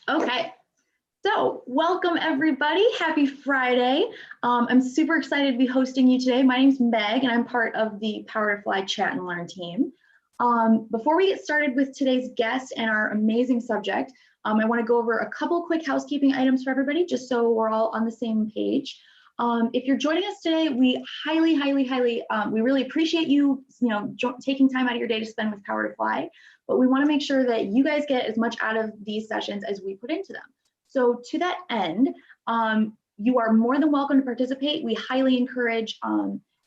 Okay, so welcome everybody. Happy Friday. I'm super excited to be hosting you today. My name's Meg and I'm part of the PowerToFly Chat and Learn team. Before we get started with today's guest and our amazing subject, I want to go over a couple quick housekeeping items for everybody, just so we're all on the same page. If you're joining us today, we highly, we really appreciate you, taking time out of your day to spend with PowerToFly, but we want to make sure that you guys get as much out of these sessions as we put into them. So to that end, you are more than welcome to participate. We highly encourage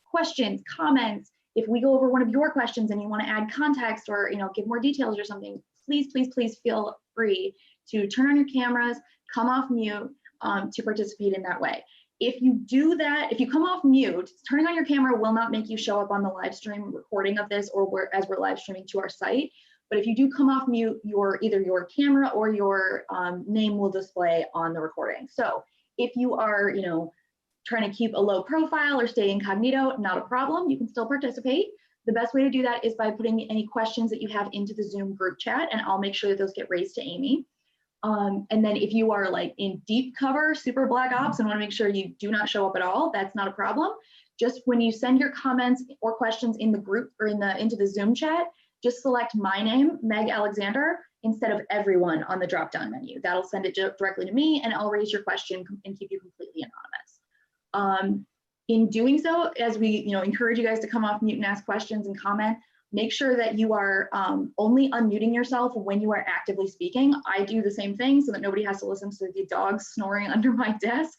questions, comments. If we go over one of your questions and you want to add context or give more details or something, please feel free to turn on your cameras, come off mute to participate in that way. If you do that, if you come off mute, turning on your camera will not make you show up on the live stream recording of this or as we're live streaming to our site. But if you do come off mute, either your camera or your name will display on the recording. So if you are, trying to keep a low profile or stay incognito, not a problem. You can still participate. The best way to do that is by putting any questions that you have into the Zoom group chat, and I'll make sure that those get raised to Amy. And then if you are like in deep cover, super black ops, and want to make sure you do not show up at all, that's not a problem. Just when you send your comments or questions in the group or into the Zoom chat, just select my name, Meg Alexander, instead of everyone on the drop-down menu. That'll send it directly to me, and I'll raise your question and keep you completely anonymous. In doing so, as we encourage you guys to come off mute and ask questions and comment, make sure that you are only unmuting yourself when you are actively speaking. I do the same thing so that nobody has to listen to the dogs snoring under my desk.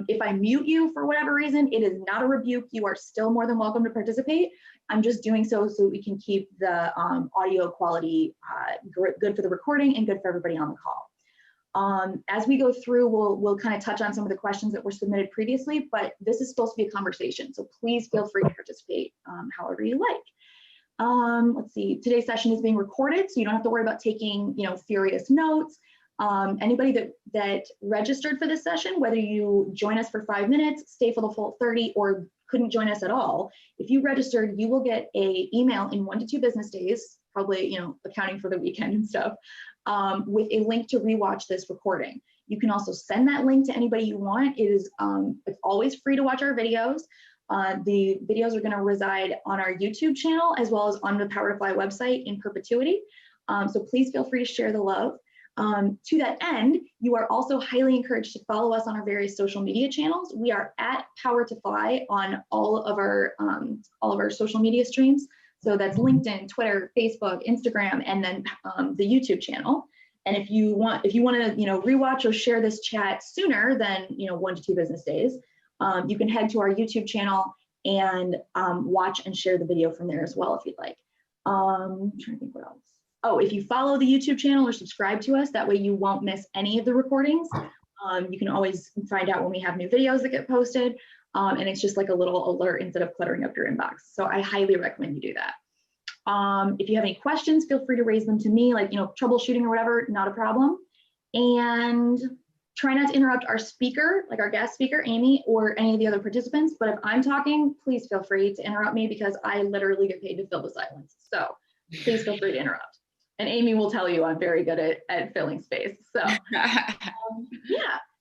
If I mute you for whatever reason, it is not a rebuke. You are still more than welcome to participate. I'm just doing so we can keep the audio quality good for the recording and good for everybody on the call. As we go through, we'll kind of touch on some of the questions that were submitted previously, but this is supposed to be a conversation, so please feel free to participate however you like. Let's see, today's session is being recorded, so you don't have to worry about taking furious notes. Anybody that registered for this session, whether you join us for 5 minutes, stay for the full 30, or couldn't join us at all, if you registered, you will get an email in 1 to 2 business days, probably accounting for the weekend and stuff, with a link to rewatch this recording. You can also send that link to anybody you want. It's always free to watch our videos. The videos are going to reside on our YouTube channel as well as on the PowerToFly website in perpetuity. So please feel free to share the love. To that end, you are also highly encouraged to follow us on our various social media channels. We are at PowerToFly on all of our social media streams. So that's LinkedIn, Twitter, Facebook, Instagram, and then the YouTube channel. And if you want to rewatch or share this chat sooner than 1 to 2 business days, you can head to our YouTube channel and watch and share the video from there as well if you'd like. I'm trying to think what else. Oh, if you follow the YouTube channel or subscribe to us, that way you won't miss any of the recordings. You can always find out when we have new videos that get posted. And it's just like a little alert instead of cluttering up your inbox. So I highly recommend you do that. If you have any questions, feel free to raise them to me, like, troubleshooting or whatever, not a problem. And try not to interrupt our speaker, like our guest speaker, Amy, or any of the other participants. But if I'm talking, please feel free to interrupt me because I literally get paid to fill the silence. So please feel free to interrupt. And Amy will tell you I'm very good at filling space. So yeah.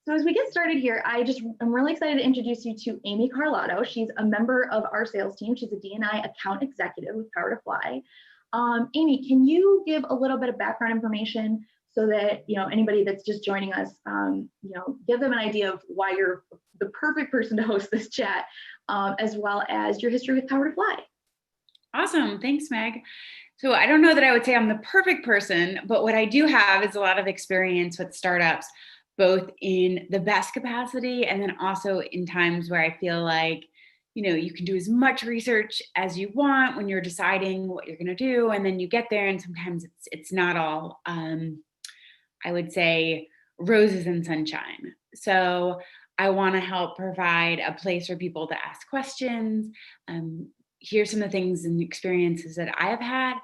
So as we get started here, I'm really excited to introduce you to Amy Carlotto. She's a member of our sales team. She's a D&I account executive with PowerToFly. Amy, can you give a little bit of background information so that anybody that's just joining us, give them an idea of why you're the perfect person to host this chat, as well as your history with PowerToFly. Awesome, thanks, Meg. So I don't know that I would say I'm the perfect person, but what I do have is a lot of experience with startups, both in the best capacity and then also in times where I feel like, you can do as much research as you want when you're deciding what you're going to do. And then you get there and sometimes it's not all, I would say, roses and sunshine. So I want to help provide a place for people to ask questions. Here's some of the things and experiences that I have had.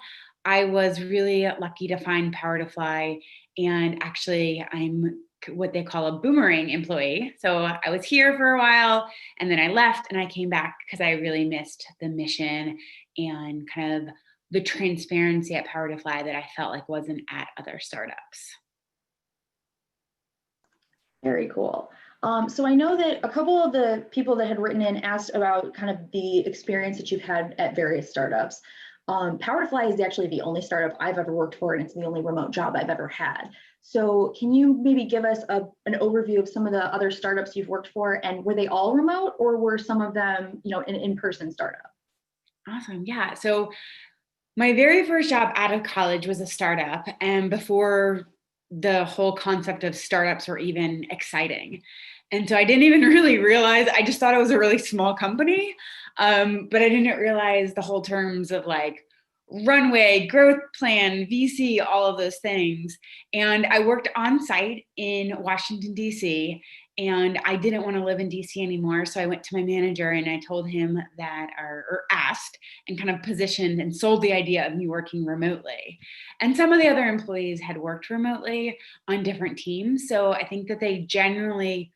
I was really lucky to find PowerToFly, and actually I'm what they call a boomerang employee. So I was here for a while and then I left and I came back because I really missed the mission and kind of the transparency at PowerToFly that I felt like wasn't at other startups. Very cool. So I know that a couple of the people that had written in asked about kind of the experience that you've had at various startups. PowerToFly is actually the only startup I've ever worked for, and it's the only remote job I've ever had. So can you maybe give us an overview of some of the other startups you've worked for, and were they all remote, or were some of them, an in-person startup? Awesome. Yeah. So my very first job out of college was a startup, and before the whole concept of startups were even exciting. And so I didn't even really realize, I just thought it was a really small company. But I didn't realize the whole terms of like runway, growth plan, VC, all of those things. And I worked on site in Washington, D.C., and I didn't want to live in DC anymore. So I went to my manager and I told him that, or asked and kind of positioned and sold the idea of me working remotely. And some of the other employees had worked remotely on different teams. So I think that they generally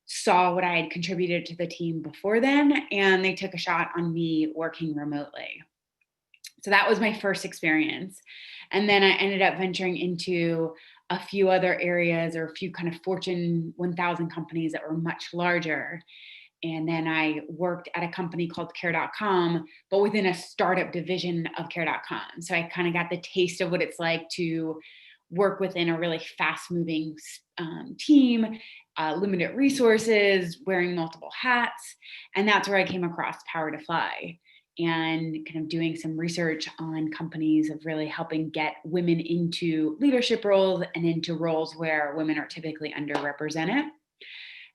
saw what I had contributed to the team before then, and they took a shot on me working remotely. So that was my first experience. And then I ended up venturing into a few other areas, or a few kind of Fortune 1000 companies that were much larger. And then I worked at a company called care.com, but within a startup division of care.com. So I kind of got the taste of what it's like to work within a really fast moving team, limited resources, wearing multiple hats. And that's where I came across PowerToFly, and kind of doing some research on companies of really helping get women into leadership roles and into roles where women are typically underrepresented.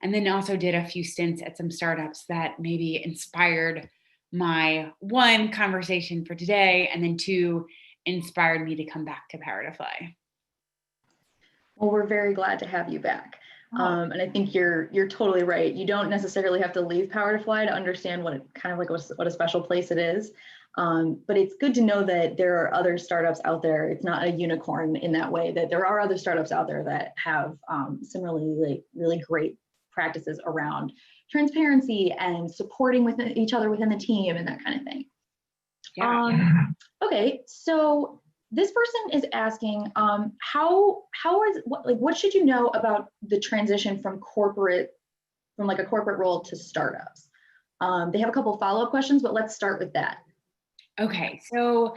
And then also did a few stints at some startups that maybe inspired my one conversation for today, and then two, inspired me to come back to PowerToFly. Well, we're very glad to have you back. And I think you're totally right. You don't necessarily have to leave PowerToFly to understand what a special place it is. But it's good to know that there are other startups out there. It's not a unicorn in that way, that there are other startups out there that have similarly really great practices around transparency and supporting within each other within the team and that kind of thing. Yeah. Okay, so this person is asking, what should you know about the transition from like a corporate role to startups? They have a couple follow-up questions, but let's start with that. Okay, so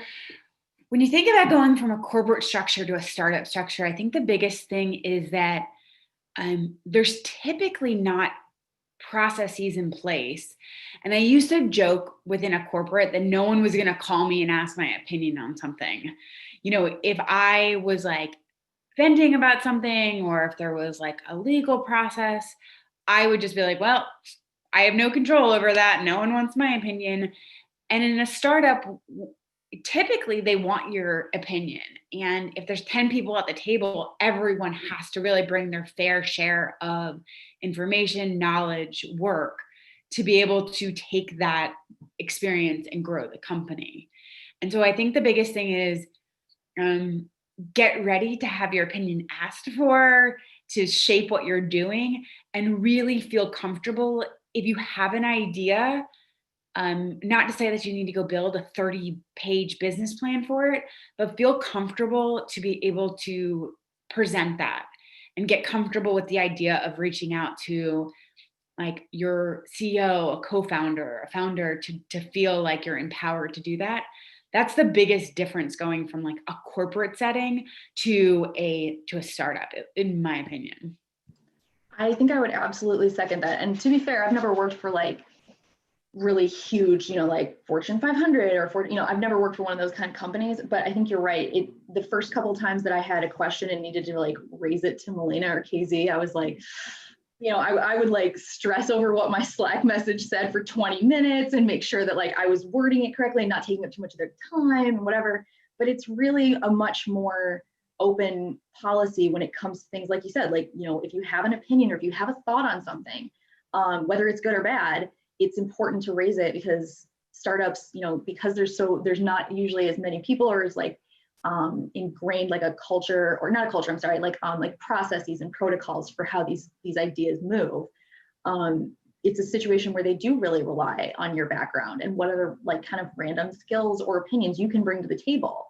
when you think about going from a corporate structure to a startup structure, I think the biggest thing is that there's typically not processes in place. And I used to joke within a corporate that no one was going to call me and ask my opinion on something. If I was like venting about something, or if there was like a legal process, I would just be like, well, I have no control over that. No one wants my opinion. And in a startup, typically they want your opinion. And if there's 10 people at the table, everyone has to really bring their fair share of information, knowledge, work to be able to take that experience and grow the company. And so I think the biggest thing is get ready to have your opinion asked for, to shape what you're doing, and really feel comfortable if you have an idea. Not to say that you need to go build a 30-page business plan for it, but feel comfortable to be able to present that and get comfortable with the idea of reaching out to like your CEO, a co-founder, a founder, to feel like you're empowered to do that. That's the biggest difference going from like a corporate setting to a startup, in my opinion. I think I would absolutely second that. And to be fair, I've never worked for like really huge, like Fortune 500 or I've never worked for one of those kind of companies, but I think you're right. The first couple of times that I had a question and needed to like raise it to Melina or KZ, I was like, I would like stress over what my Slack message said for 20 minutes and make sure that like I was wording it correctly and not taking up too much of their time and whatever. But it's really a much more open policy when it comes to things like you said, like, if you have an opinion or if you have a thought on something, whether it's good or bad, it's important to raise it, because startups, because there's not usually as many people, or as like ingrained like a culture, or not a culture, I'm sorry, like processes and protocols for how these ideas move. It's a situation where they do really rely on your background and what other like kind of random skills or opinions you can bring to the table.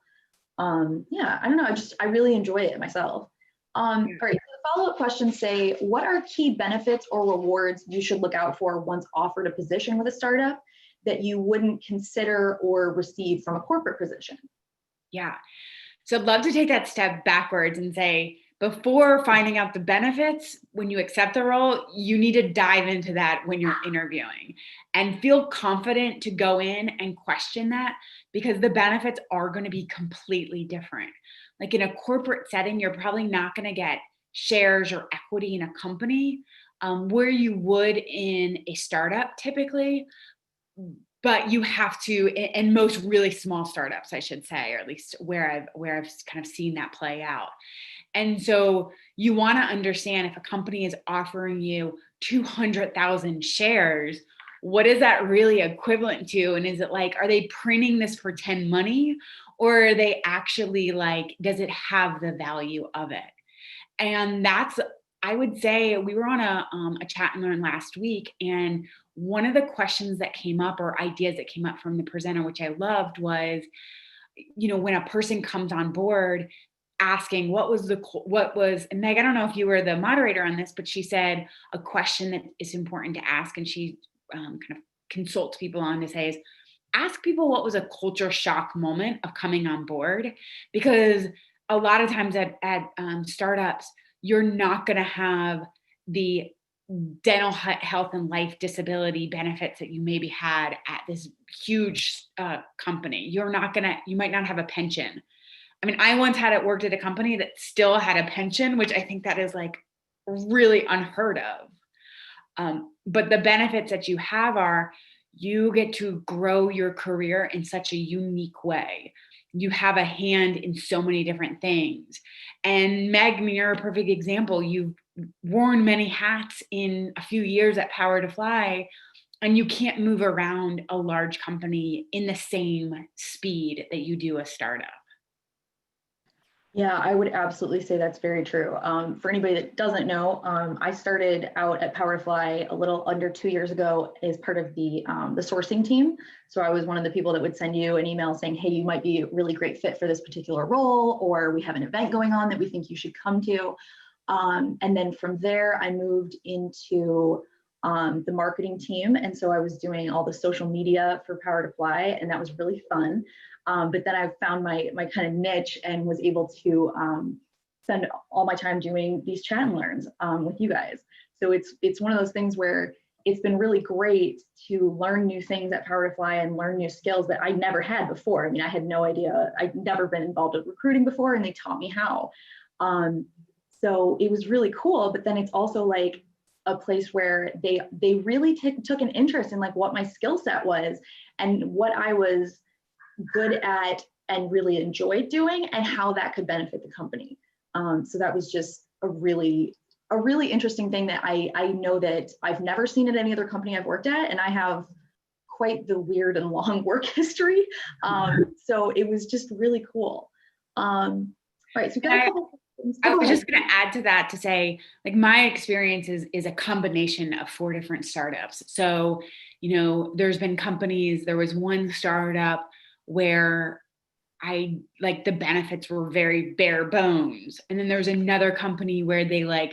Yeah, I don't know, I really enjoy it myself. All right, so the follow-up questions say, what are key benefits or rewards you should look out for once offered a position with a startup that you wouldn't consider or receive from a corporate position? Yeah. So I'd love to take that step backwards and say, before finding out the benefits, when you accept the role, you need to dive into that when you're interviewing and feel confident to go in and question that, because the benefits are going to be completely different. Like in a corporate setting, you're probably not going to get shares or equity in a company where you would in a startup typically. But you have to, in most really small startups, I should say, or at least where I've kind of seen that play out. And so you want to understand, if a company is offering you 200,000 shares, what is that really equivalent to? And is it like, are they printing this for 10 money, or are they actually like, does it have the value of it? And that's, I would say, we were on a chat and learn last week, and one of the questions that came up, or ideas that came up from the presenter, which I loved, was, when a person comes on board, asking what was, and Meg, I don't know if you were the moderator on this, but she said a question that is important to ask, and she kind of consults people on to say is, ask people what was a culture shock moment of coming on board, because a lot of times at startups, you're not going to have the dental health and life disability benefits that you maybe had at this huge company. You might not have a pension. I mean, I once worked at a company that still had a pension, which I think that is like really unheard of. But the benefits that you have are, you get to grow your career in such a unique way. You have a hand in so many different things. And Meg, you're a perfect example. You've worn many hats in a few years at PowerToFly, and you can't move around a large company in the same speed that you do a startup. Yeah, I would absolutely say that's very true. For anybody that doesn't know, I started out at PowerFly a little under 2 years ago as part of the sourcing team. So I was one of the people that would send you an email saying, hey, you might be a really great fit for this particular role, or we have an event going on that we think you should come to. And then from there, I moved into the marketing team. And so I was doing all the social media for PowerToFly, and that was really fun. But then I found my kind of niche and was able to spend all my time doing these chat and learns with you guys. So it's one of those things where it's been really great to learn new things at PowerToFly and learn new skills that I never had before. I mean, I had no idea. I'd never been involved with recruiting before, and they taught me how. So it was really cool. But then it's also like a place where they really took an interest in like what my skill set was and what I was good at and really enjoyed doing, and how that could benefit the company. So that was just a really interesting thing that I know that I've never seen at any other company I've worked at, and I have quite the weird and long work history. So it was just really cool. All right, so we got a couple. I was just going to add to that to say, like, my experience is a combination of 4 different startups. So, there's been companies, there was one startup where the benefits were very bare bones. And then there's another company where they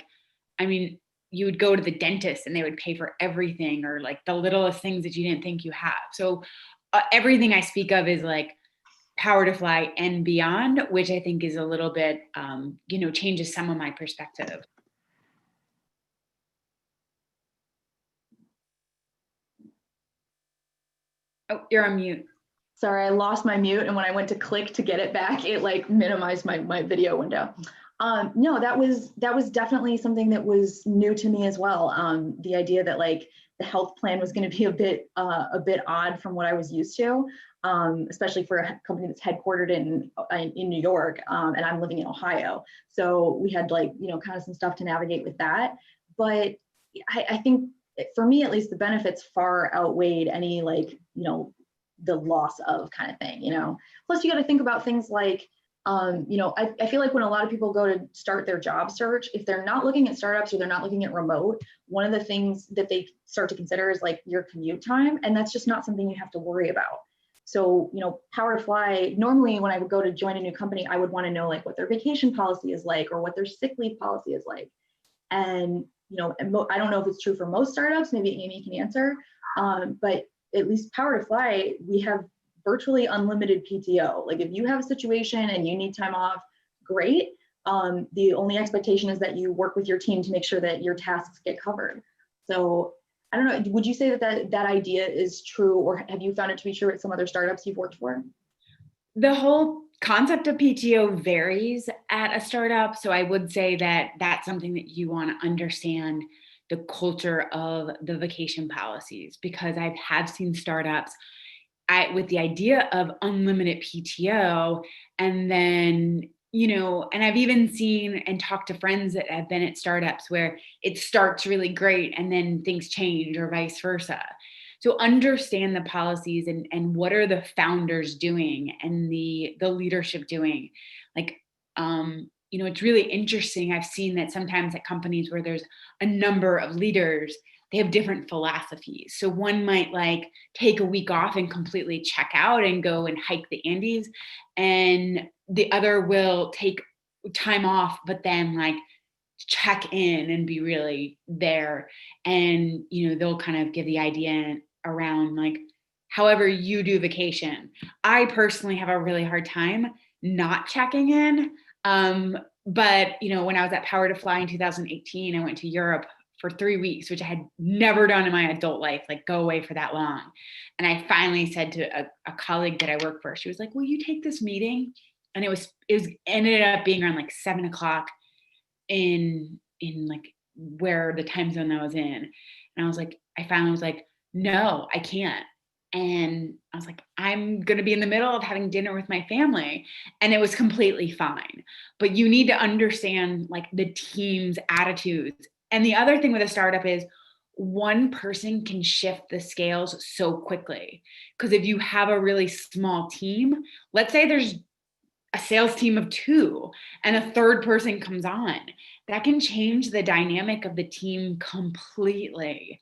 you would go to the dentist and they would pay for everything, or like the littlest things that you didn't think you have. So everything I speak of is like PowerToFly and beyond, which I think is a little bit, changes some of my perspective. Oh, you're on mute. Sorry, I lost my mute, and when I went to click to get it back, it like minimized my video window. No, that was definitely something that was new to me as well. The idea that like the health plan was going to be a bit odd from what I was used to, especially for a company that's headquartered in New York, and I'm living in Ohio. So we had kind of some stuff to navigate with that. But I think for me, at least, the benefits far outweighed any the loss of kind of thing. Plus you got to think about things like I feel like when a lot of people go to start their job search, if they're not looking at startups or they're not looking at remote, one of the things that they start to consider is like your commute time, and that's just not something you have to worry about. So PowerToFly, normally when I would go to join a new company, I would want to know like what their vacation policy is like, or what their sick leave policy is like. And, I don't know if it's true for most startups, maybe Amy can answer, but at least Power to Fly, we have virtually unlimited PTO. Like if you have a situation and you need time off, great. The only expectation is that you work with your team to make sure that your tasks get covered. So I don't know, would you say that idea is true, or have you found it to be true at some other startups you've worked for? The whole concept of PTO varies at a startup. So I would say that that's something that you want to understand the culture of the vacation policies, because I have seen startups with the idea of unlimited PTO, and then, and I've even seen and talked to friends that have been at startups where it starts really great and then things change, or vice versa. So understand the policies and what are the founders doing and the leadership doing. Like, it's really interesting. I've seen that sometimes at companies where there's a number of leaders, they have different philosophies. So one might like take a week off and completely check out and go and hike the Andes, and the other will take time off, but then like check in and be really there. And, they'll kind of give the idea around like, however you do vacation. I personally have a really hard time not checking in. But, when I was at PowerToFly in 2018, I went to Europe for 3 weeks, which I had never done in my adult life, like go away for that long. And I finally said to a colleague that I work for, she was like, will you take this meeting? And it ended up being around like 7:00 in like where the time zone I was in. And I was like, I finally was like, no, I can't. And I was like, I'm going to be in the middle of having dinner with my family. And it was completely fine. But you need to understand like the team's attitudes. And the other thing with a startup is one person can shift the scales so quickly. Because if you have a really small team, let's say there's a sales team of 2 and a third person comes on, that can change the dynamic of the team completely.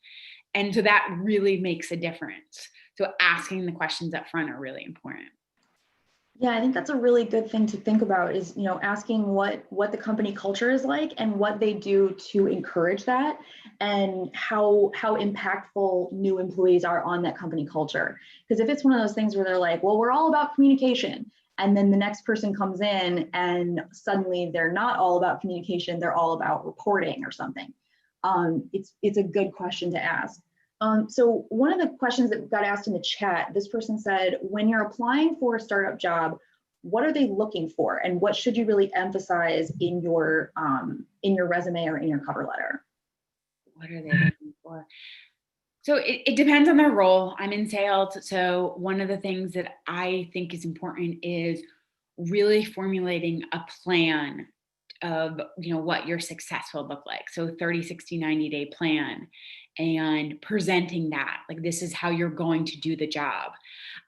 And so that really makes a difference. So asking the questions up front are really important. Yeah, I think that's a really good thing to think about is, asking what the company culture is like and what they do to encourage that, and how impactful new employees are on that company culture. Because if it's one of those things where they're like, well, we're all about communication, and then the next person comes in and suddenly they're not all about communication, they're all about reporting or something. It's a good question to ask. So one of the questions that got asked in the chat, this person said, when you're applying for a startup job, what are they looking for, and what should you really emphasize in your resume or in your cover letter? What are they looking for? So it depends on their role. I'm in sales. So one of the things that I think is important is really formulating a plan of, what your success will look like. So 30, 60, 90-day plan, and presenting that, like, this is how you're going to do the job.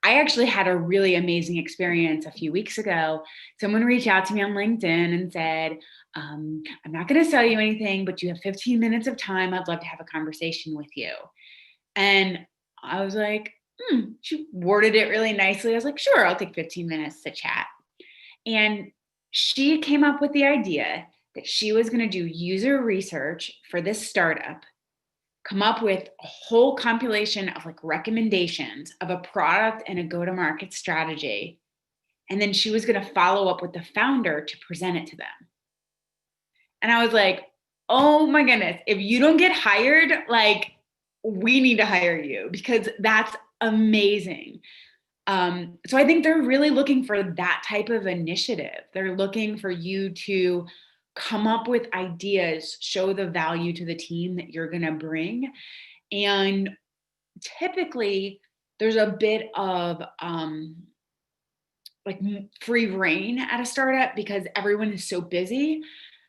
I actually had a really amazing experience a few weeks ago. Someone reached out to me on LinkedIn and said, I'm not going to sell you anything, but you have 15 minutes of time. I'd love to have a conversation with you. And I was like, she worded it really nicely. I was like, sure, I'll take 15 minutes to chat. And she came up with the idea that she was going to do user research for this startup, come up with a whole compilation of like recommendations of a product and a go-to-market strategy. And then she was going to follow up with the founder to present it to them. And I was like, oh my goodness, if you don't get hired, like, we need to hire you, because that's amazing. So I think they're really looking for that type of initiative. They're looking for you to come up with ideas, show the value to the team that you're going to bring. And typically there's a bit of like free reign at a startup because everyone is so busy.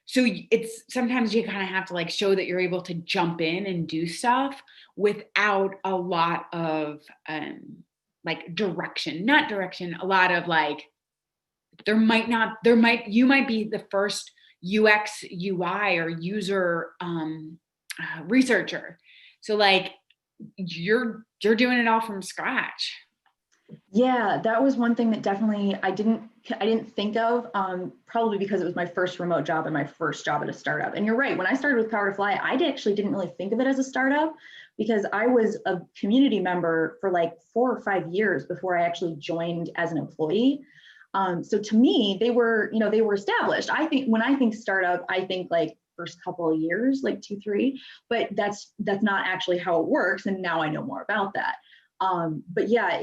So it's sometimes you kind of have to like show that you're able to jump in and do stuff without a lot of like a lot of like, you might be the first UX UI or user researcher. So like you're doing it all from scratch. Yeah, that was one thing that definitely I didn't think of, probably because it was my first remote job and my first job at a startup. And you're right, when I started with PowerToFly, actually didn't really think of it as a startup because I was a community member for like 4 or 5 years before I actually joined as an employee. So to me, they were established. I think when I think startup, I think like first couple of years, like 2, 3, but that's not actually how it works. And now I know more about that. But yeah,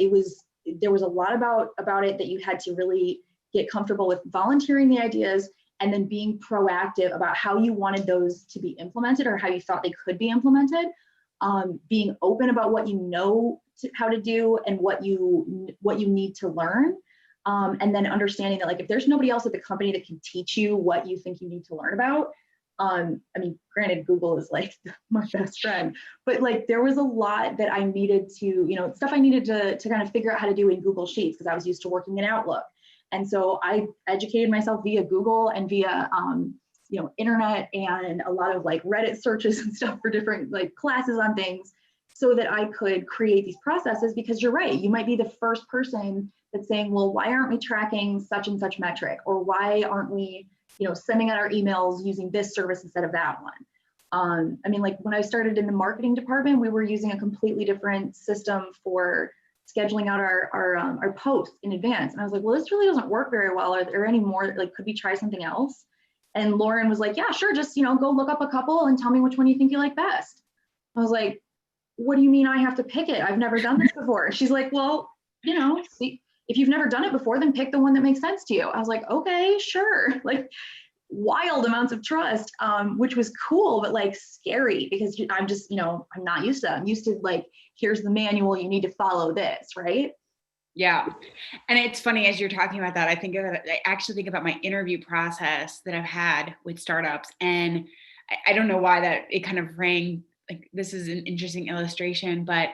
there was a lot about it that you had to really get comfortable with volunteering the ideas and then being proactive about how you wanted those to be implemented or how you thought they could be implemented. Being open about what you know how to do and what you need to learn. And then understanding that like if there's nobody else at the company that can teach you what you think you need to learn about, I mean, granted, Google is like my best friend, but like there was a lot that I needed to, stuff I needed to kind of figure out how to do in Google Sheets because I was used to working in Outlook. And so I educated myself via Google and via, internet and a lot of like Reddit searches and stuff for different like classes on things so that I could create these processes because you're right, you might be the first person that's saying, well, why aren't we tracking such and such metric? Or why aren't we sending out our emails using this service instead of that one. I mean, like when I started in the marketing department, we were using a completely different system for scheduling out our posts in advance. And I was like, well, this really doesn't work very well. Are there any more, like, could we try something else? And Lauren was like, yeah, sure. Just, go look up a couple and tell me which one you think you like best. I was like, what do you mean I have to pick it? I've never done this before. She's like, well, see, if you've never done it before, then pick the one that makes sense to you. I was like, okay, sure. Like wild amounts of trust, which was cool, but like scary because I'm just, I'm not used to that. I'm used to like, here's the manual, you need to follow this, right? Yeah. And it's funny as you're talking about that, I actually think about my interview process that I've had with startups. And I don't know why that it kind of rang like this is an interesting illustration, but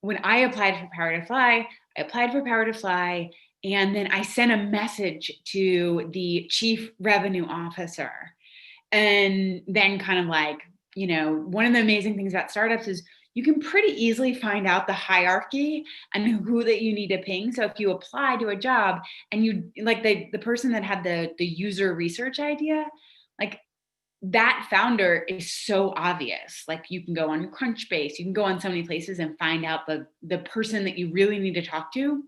when I applied for PowerToFly, I applied for PowerToFly, and then I sent a message to the chief revenue officer. And then kind of like, one of the amazing things about startups is you can pretty easily find out the hierarchy and who that you need to ping. So if you apply to a job and you like the person that had the user research idea, like that founder is so obvious. Like you can go on Crunchbase, you can go on so many places and find out the person that you really need to talk to.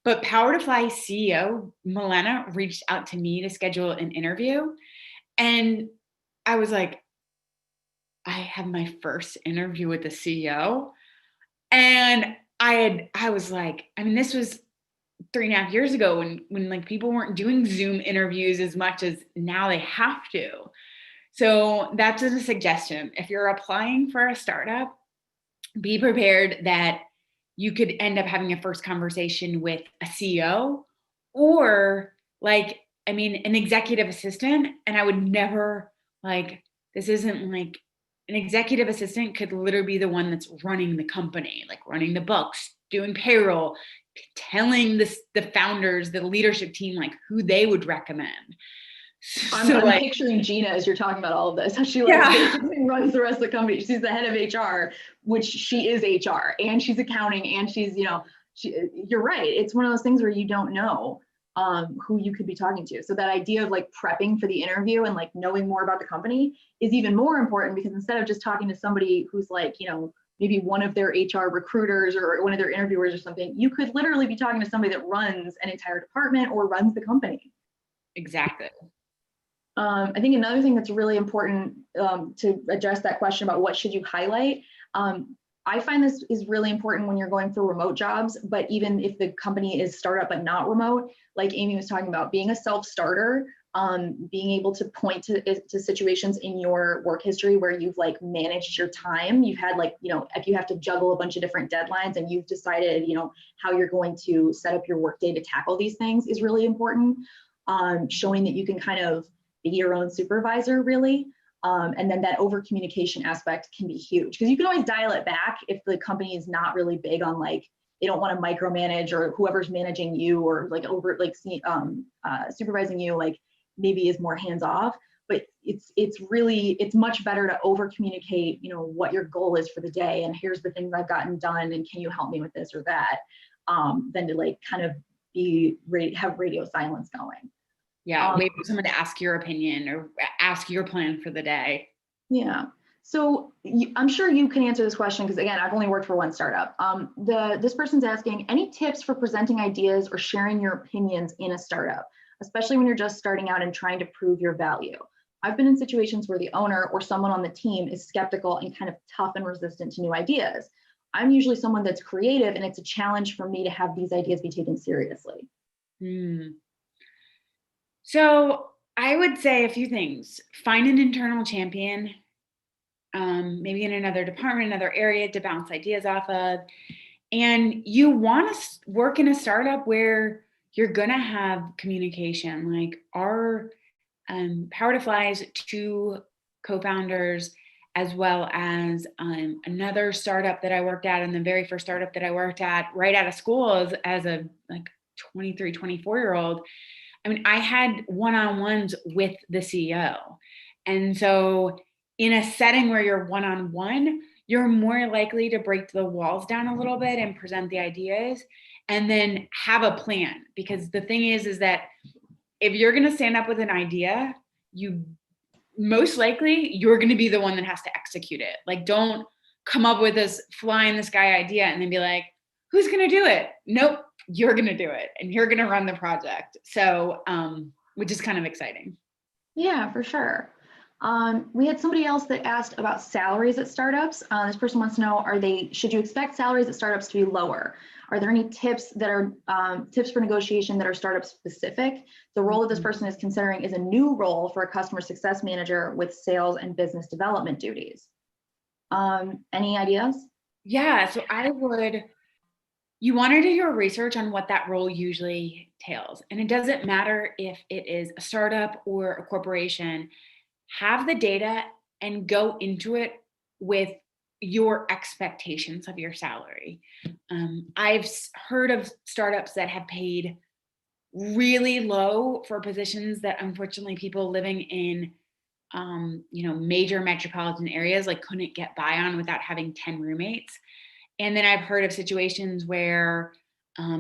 But PowerToFly CEO Milena reached out to me to schedule an interview. And I was like, I had my first interview with the CEO. And I was like, I mean, this was 3.5 years ago when like people weren't doing Zoom interviews as much as now they have to. So that's a suggestion. If you're applying for a startup, be prepared that you could end up having a first conversation with a CEO or like, I mean, an executive assistant. And I would never like, this isn't like an executive assistant could literally be the one that's running the company, like running the books, doing payroll, telling the founders, the leadership team, like who they would recommend. I'm like, picturing Gina as you're talking about all of this. How she like basically runs the rest of the company. She's the head of HR, which she is HR, and she's accounting, and she's you're right. It's one of those things where you don't know who you could be talking to. So that idea of like prepping for the interview and like knowing more about the company is even more important because instead of just talking to somebody who's like maybe one of their HR recruiters or one of their interviewers or something, you could literally be talking to somebody that runs an entire department or runs the company. Exactly. I think another thing that's really important to address that question about what should you highlight. I find this is really important when you're going for remote jobs, but even if the company is startup but not remote, like Amy was talking about, being a self-starter, being able to point to situations in your work history where you've like managed your time, you've had like, if you have to juggle a bunch of different deadlines and you've decided, how you're going to set up your workday to tackle these things is really important. Showing that you can kind of be your own supervisor really. And then that over communication aspect can be huge because you can always dial it back if the company is not really big on like, they don't want to micromanage or whoever's managing you or like over like supervising you, like maybe is more hands off, but it's much better to over communicate, what your goal is for the day. And here's the things I've gotten done. And can you help me with this or that? than to like kind of have radio silence going. Yeah, wait for someone to ask your opinion or ask your plan for the day. Yeah. So I'm sure you can answer this question because again, I've only worked for one startup. This person's asking, any tips for presenting ideas or sharing your opinions in a startup, especially when you're just starting out and trying to prove your value? I've been in situations where the owner or someone on the team is skeptical and kind of tough and resistant to new ideas. I'm usually someone that's creative, and it's a challenge for me to have these ideas be taken seriously. So I would say a few things. Find an internal champion, maybe in another department, another area to bounce ideas off of. And you want to work in a startup where you're going to have communication. Like our PowerToFly's two co-founders, as well as another startup that I worked at, and the very first startup that I worked at right out of school as a like 23, 24-year-old. I mean, I had one-on-ones with the CEO. And so in a setting where you're one-on-one, you're more likely to break the walls down a little bit and present the ideas and then have a plan. Because the thing is that if you're going to stand up with an idea, you most likely you're going to be the one that has to execute it. Like, don't come up with this fly in the sky idea and then be like, who's going to do it? Nope, you're going to do it and you're going to run the project. So, which is kind of exciting. Yeah, for sure. We had somebody else that asked about salaries at startups. This person wants to know, should you expect salaries at startups to be lower? Are there any tips that are tips for negotiation that are startup specific? The role that this person is considering is a new role for a customer success manager with sales and business development duties. Any ideas? Yeah, so you want to do your research on what that role usually entails. And it doesn't matter if it is a startup or a corporation. Have the data and go into it with your expectations of your salary. I've heard of startups that have paid really low for positions that unfortunately people living in major metropolitan areas like couldn't get by on without having 10 roommates. And then I've heard of situations where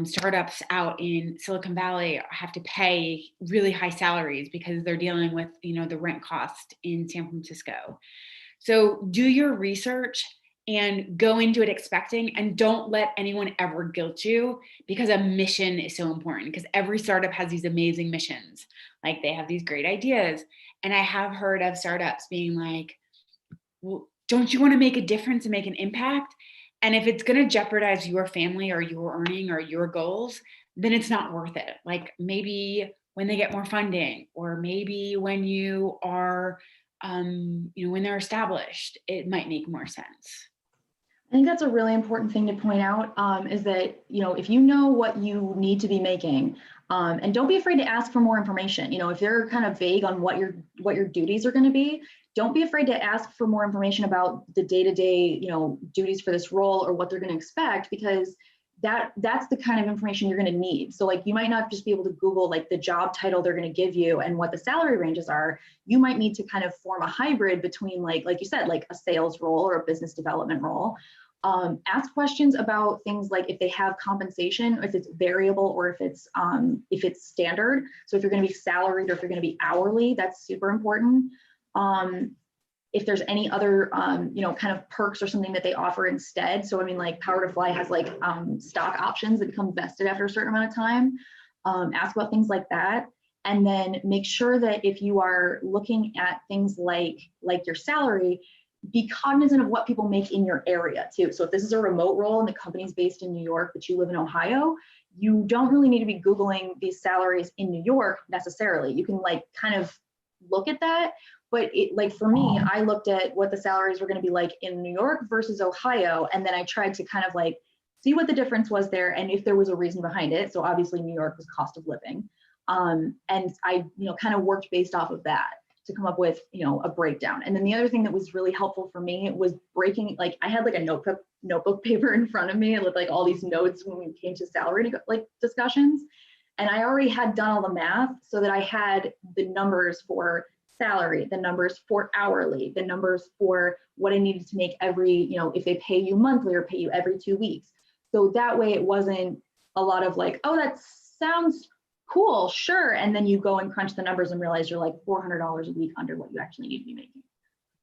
startups out in Silicon Valley have to pay really high salaries because they're dealing with, the rent cost in San Francisco. So do your research and go into it expecting, and don't let anyone ever guilt you, because a mission is so important, because every startup has these amazing missions. Like, they have these great ideas. And I have heard of startups being like, well, don't you want to make a difference and make an impact? And if it's going to jeopardize your family or your earning or your goals, then it's not worth it. Like, maybe when they get more funding, or maybe when you are, when they're established, it might make more sense. I think that's a really important thing to point out, is that, if you know what you need to be making, and don't be afraid to ask for more information. If they're kind of vague on what your duties are going to be, don't be afraid to ask for more information about the day-to-day, duties for this role or what they're going to expect, because that's the kind of information you're going to need. So like, you might not just be able to Google like the job title they're going to give you and what the salary ranges are. You might need to kind of form a hybrid between like you said, like a sales role or a business development role. Ask questions about things like if they have compensation, if it's variable, or if it's standard. So if you're going to be salaried or if you're going to be hourly, that's super important. If there's any other, kind of perks or something that they offer instead. So, I mean, like PowerToFly has like stock options that become vested after a certain amount of time. Ask about things like that. And then make sure that if you are looking at things like your salary, be cognizant of what people make in your area too. So if this is a remote role and the company's based in New York, but you live in Ohio, you don't really need to be Googling these salaries in New York necessarily. You can like kind of look at that. But like for me, I looked at what the salaries were going to be like in New York versus Ohio. And then I tried to kind of like see what the difference was there and if there was a reason behind it. So obviously New York was cost of living. And I, kind of worked based off of that to come up with, a breakdown. And then the other thing that was really helpful for me was breaking, like I had like a notebook paper in front of me with like all these notes when we came to salary like discussions. And I already had done all the math so that I had the numbers for salary, the numbers for hourly, the numbers for what I needed to make every, if they pay you monthly or pay you every 2 weeks. So that way it wasn't a lot of like, oh, that sounds cool, sure. And then you go and crunch the numbers and realize you're like $400 a week under what you actually need to be making.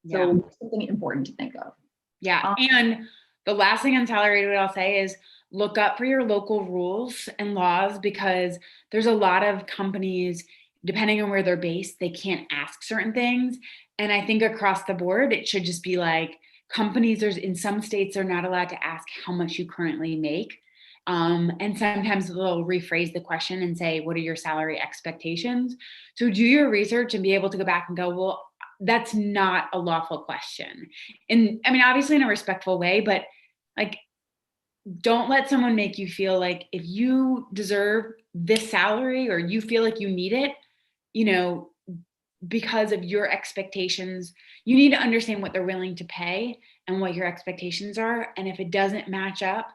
So Yeah. something important to think of. Yeah. And the last thing on salary, what I'll say is look up for your local rules and laws, because there's a lot of companies, depending on where they're based, they can't ask certain things. And I think across the board, it should just be like companies, there's in some states, they're not allowed to ask how much you currently make. And sometimes they'll rephrase the question and say, what are your salary expectations? So do your research and be able to go back and go, well, that's not a lawful question. And I mean, obviously in a respectful way, but like, don't let someone make you feel like if you deserve this salary or you feel like you need it, you know, because of your expectations, you need to understand what they're willing to pay and what your expectations are. And if it doesn't match up,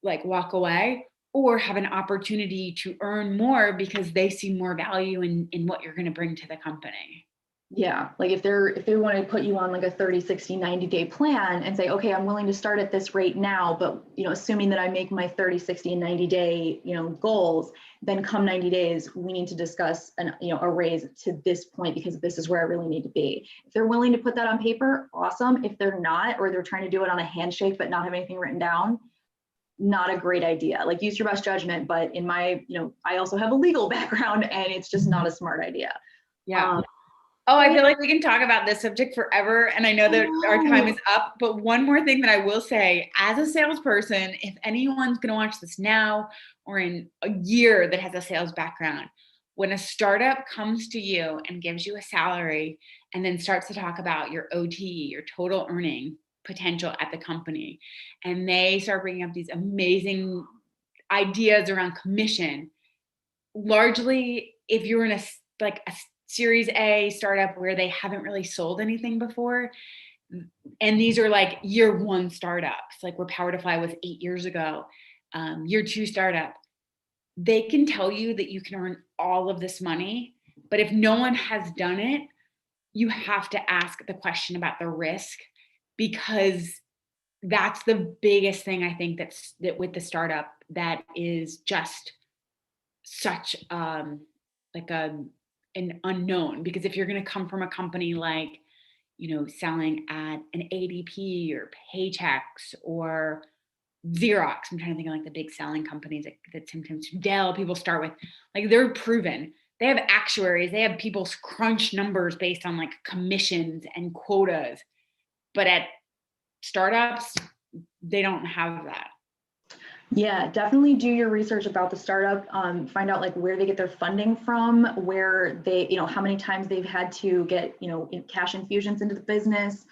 like walk away or have an opportunity to earn more because they see more value in what you're going to bring to the company. Yeah, like if they want to put you on like a 30, 60, 90-day plan and say, okay, I'm willing to start at this rate now, but assuming that I make my 30, 60, and 90-day, goals, then come 90 days, we need to discuss a raise to this point because this is where I really need to be. If they're willing to put that on paper, awesome. If they're not, or they're trying to do it on a handshake but not have anything written down, not a great idea. Like use your best judgment, but in my, I also have a legal background and it's just not a smart idea. Yeah. Oh, I feel like we can talk about this subject forever. And I know that our time is up, but one more thing that I will say as a salesperson, if anyone's going to watch this now or in a year that has a sales background, when a startup comes to you and gives you a salary and then starts to talk about your OT, your total earning potential at the company, and they start bringing up these amazing ideas around commission, largely if you're in a Series A startup where they haven't really sold anything before, and these are like year one startups, like where PowerToFly was 8 years ago, year two startup, they can tell you that you can earn all of this money, but if no one has done it, you have to ask the question about the risk, because that's the biggest thing I think that with the startup that is just such like an unknown. Because if you're going to come from a company like selling at an ADP or Paychex or Xerox, I'm trying to think of like the big selling companies that sometimes Dell people start with, like they're proven, they have actuaries, they have people crunch numbers based on like commissions and quotas, but at startups they don't have that. Yeah, definitely do your research about the startup. Find out like where they get their funding from, where they, how many times they've had to get, cash infusions into the business,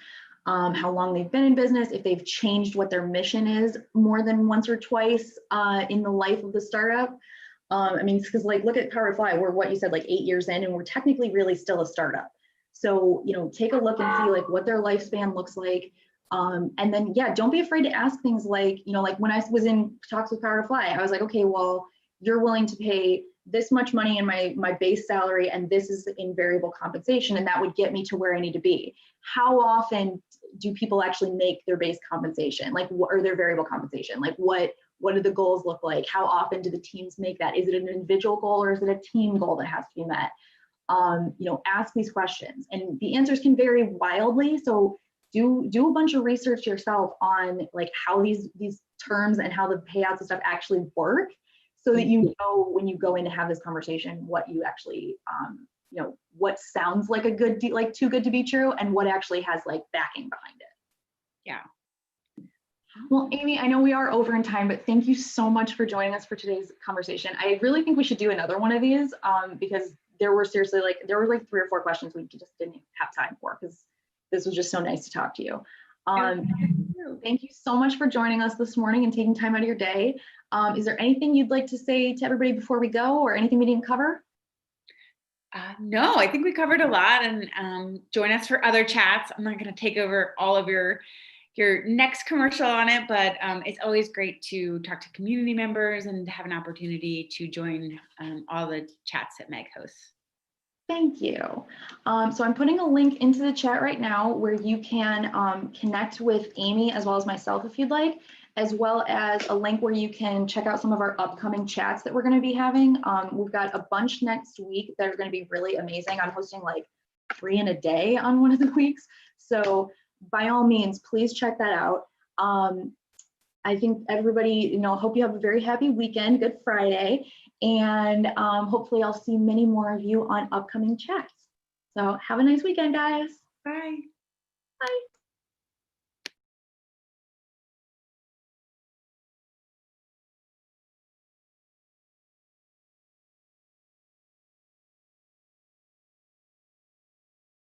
how long they've been in business, if they've changed what their mission is more than once or twice in the life of the startup. I mean, because like look at PowerToFly, we're what you said, like 8 years in, and we're technically really still a startup. So, take a look and see like what their lifespan looks like. And then, yeah, don't be afraid to ask things like, like when I was in talks with PowerToFly, I was like, okay, well, you're willing to pay this much money in my base salary, and this is in variable compensation, and that would get me to where I need to be. How often do people actually make their base compensation? Like, what or their variable compensation? Like, what do the goals look like? How often do the teams make that? Is it an individual goal or is it a team goal that has to be met? Ask these questions, and the answers can vary wildly. So do a bunch of research yourself on like how these terms and how the payouts and stuff actually work, so that when you go in to have this conversation, what you actually what sounds like a good like too good to be true, and what actually has like backing behind it. Yeah. Well, Amy, I know we are over in time, but thank you so much for joining us for today's conversation. I really think we should do another one of these because there were like 3 or 4 questions we just didn't have time for, because this was just so nice to talk to you. Thank you so much for joining us this morning and taking time out of your day. Is there anything you'd like to say to everybody before we go, or anything we didn't cover? No, I think we covered a lot, and join us for other chats. I'm not going to take over all of your next commercial on it, but it's always great to talk to community members and to have an opportunity to join all the chats that Meg hosts. Thank you. So I'm putting a link into the chat right now where you can connect with Amy as well as myself if you'd like. as well as a link where you can check out some of our upcoming chats that we're going to be having. We've got a bunch next week that are going to be really amazing. I'm hosting like 3 in a day on one of the weeks. So by all means, please check that out. I think everybody, hope you have a very happy weekend, Good Friday, and hopefully I'll see many more of you on upcoming chats. So have a nice weekend, guys. Bye. Bye.